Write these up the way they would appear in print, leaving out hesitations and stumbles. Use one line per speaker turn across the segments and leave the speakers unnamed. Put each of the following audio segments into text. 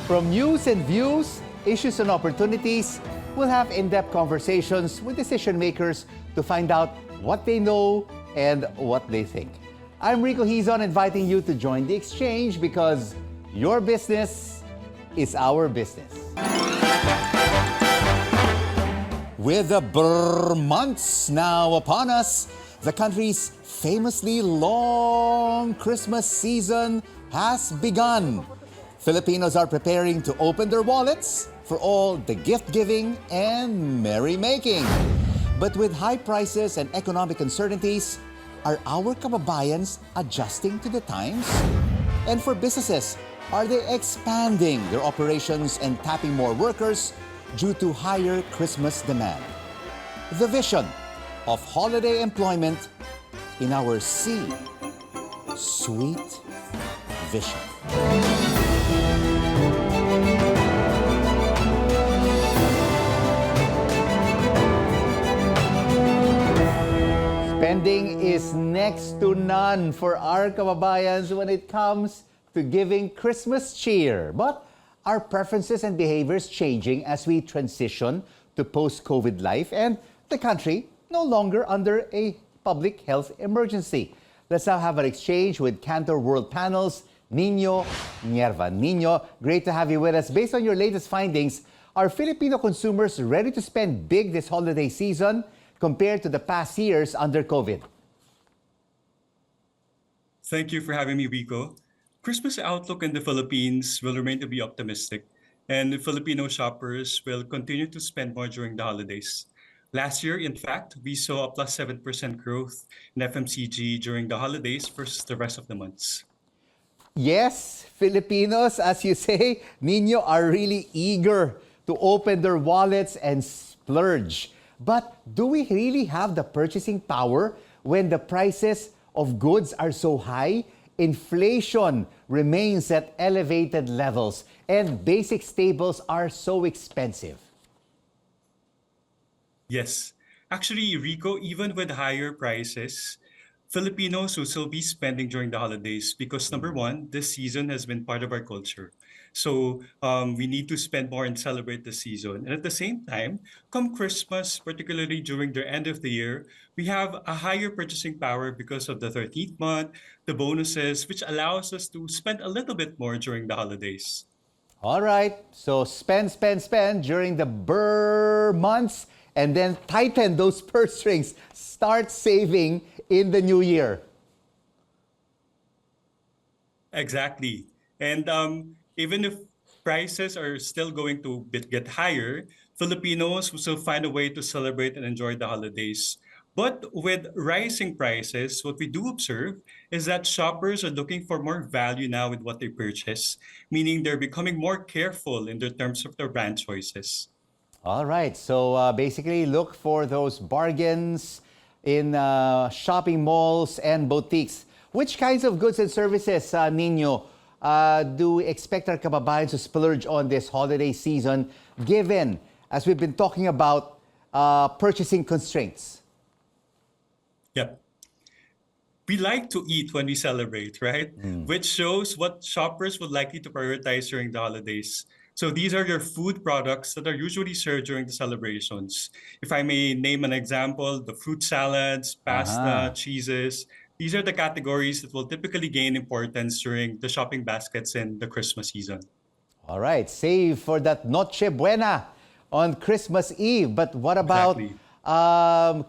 From news and views, issues and opportunities, we'll have in-depth conversations with decision makers to find out what they know and what they think. I'm Rico Hizon, inviting you to join the exchange because your business is our business. With the brr months now upon us, the country's famously long Christmas season has begun. Filipinos are preparing to open their wallets for all the gift-giving and merry-making. But with high prices and economic uncertainties, are our kababayans adjusting to the times? And for businesses, are they expanding their operations and tapping more workers due to higher Christmas demand? The vision of holiday employment in our sweet vision. Spending is next to none for our kababayans when it comes to giving Christmas cheer. But are preferences and behaviors changing as we transition to post-COVID life and the country no longer under a public health emergency? Let's now have an exchange with Kantar Worldpanel's Nino, Nierva. Nino, great to have you with us. Based on your latest findings, are Filipino consumers ready to spend big this holiday season compared to the past years under COVID?
Thank you for having me, Rico. Christmas outlook in the Philippines will remain to be optimistic, and Filipino shoppers will continue to spend more during the holidays. Last year, in fact, we saw a plus 7% growth in FMCG during the holidays versus the rest of the months.
Yes, Filipinos, as you say, Nino, are really eager to open their wallets and splurge. But do we really have the purchasing power when the prices of goods are so high? Inflation remains at elevated levels and basic staples are so expensive.
Yes. Actually, Rico, even with higher prices, Filipinos will still be spending during the holidays because number one, this season has been part of our culture. So we need to spend more and celebrate the season. And at the same time, come Christmas, particularly during the end of the year, we have a higher purchasing power because of the 13th month, the bonuses, which allows us to spend a little bit more during the holidays.
All right, so spend during the burr months and then tighten those purse strings. Start saving in the new year.
Exactly. And even if prices are still going to get higher, Filipinos will still find a way to celebrate and enjoy the holidays. But with rising prices, what we do observe is that shoppers are looking for more value now with what they purchase, meaning they're becoming more careful in the terms of their brand choices.
All right, so basically look for those bargains in shopping malls and boutiques. Which kinds of goods and services, Nino, do we expect our kababayans to splurge on this holiday season, given, as we've been talking about, purchasing constraints?
Yep. We like to eat when we celebrate, right? Which shows what shoppers would likely to prioritize during the holidays. So these are your food products that are usually served during the celebrations. If I may name an example, the fruit salads, pasta, cheeses, these are the categories that will typically gain importance during the shopping baskets in the Christmas season.
All right, save for that Noche Buena on Christmas Eve. But what about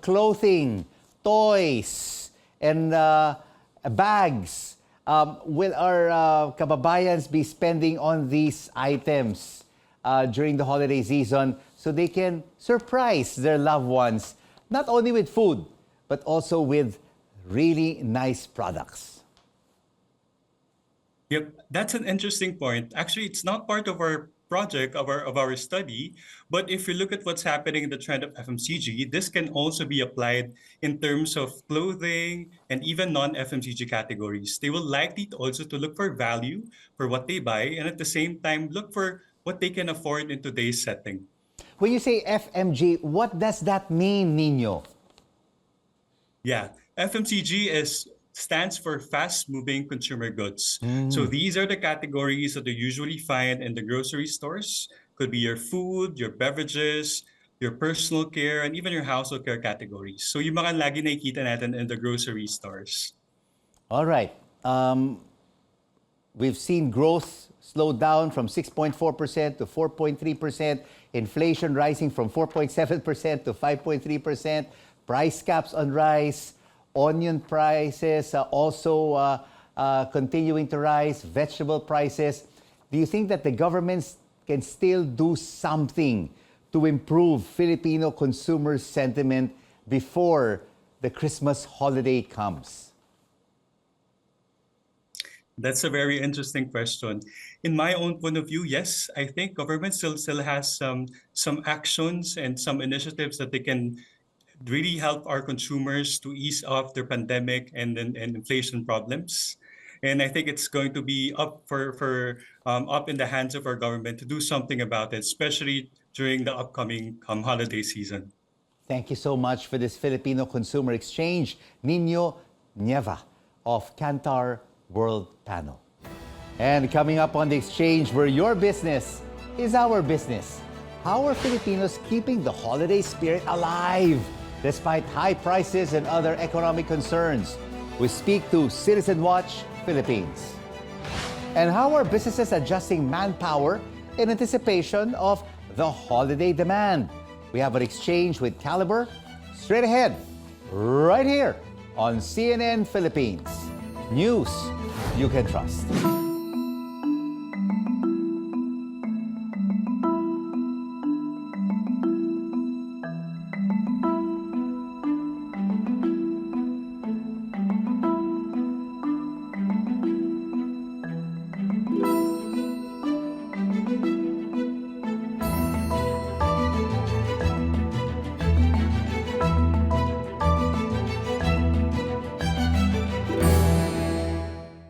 clothing, toys, and bags? Will our kababayans be spending on these items during the holiday season so they can surprise their loved ones, not only with food, but also with really nice products?
Yep, that's an interesting point. Actually, it's not part of our project of our study, but if you look at what's happening in the trend of FMCG, this can also be applied in terms of clothing and even non-FMCG categories. They will likely also to look for value for what they buy and at the same time look for what they can afford in today's setting.
When you say FMG, what does that mean, Nino?
Yeah, FMCG is stands for fast-moving consumer goods. So these are the categories that you usually find in the grocery stores. Could be your food, your beverages, your personal care, and even your household care categories. So yung mga lagi nakikita natin in the grocery stores.
All right. We've seen growth slow down from 6.4% to 4.3%, inflation rising from 4.7% to 5.3%, price caps on rice, onion prices also continuing to rise, vegetable prices. Do you think that the governments can still do something to improve Filipino consumer sentiment before the Christmas holiday comes?
That's a very interesting question. In my own point of view, yes, I think government still has some actions and some initiatives that they can really help our consumers to ease off their pandemic and inflation problems. And I think it's going to be up up in the hands of our government to do something about it, especially during the upcoming holiday season.
Thank you so much for this Filipino Consumer Exchange, Nino Nierva of Kantar Worldpanel. And coming up on the exchange, where your business is our business. How are Filipinos keeping the holiday spirit alive despite high prices and other economic concerns? We speak to Citizen Watch Philippines. And how are businesses adjusting manpower in anticipation of the holiday demand? We have an exchange with Caliber straight ahead, right here on CNN Philippines. News you can trust.